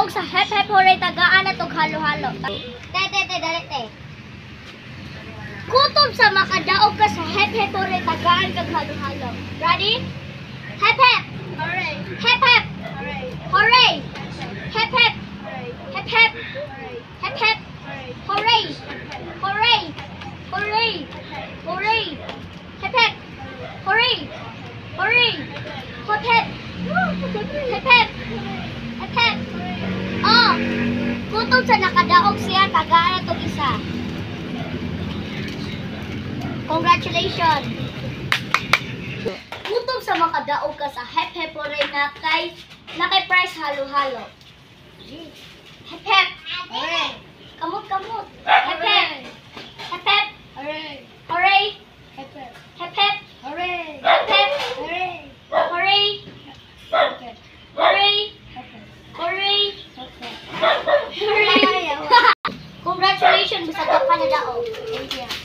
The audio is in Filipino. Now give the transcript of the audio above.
makadaog sa hep hep hooray tagaan at og halo-halo. Te, dali te. Kutob sa makadaog ka sa hep hep hooray tagaan kag halo-halo. Ready? Hep hep. Hooray! Hep hep. Hooray! Hooray. Hep hep. Hooray! Hep hep. Hep hep. Hooray. Hooray. Hooray. Hooray. Hep hep. Hooray. Hooray. Hep hep. Hep hep. Hep hep. Oh, kutob sa nakadaog siya, tagaan na isa. Congratulations! Kutob sa makadaog ka sa hep hep hooray na kay prize halo-halo. Hep hep. Hooray! Kamot. Hep hep. Hep hep. Hooray! Hooray. Hep hep! Hep hep. Hooray! Hep hep. Hooray! Hooray. Hep hep! Hooray. Hep hep! Hooray. Hep hep! Hooray. Congratulations, bisag ka na daog. Thank you.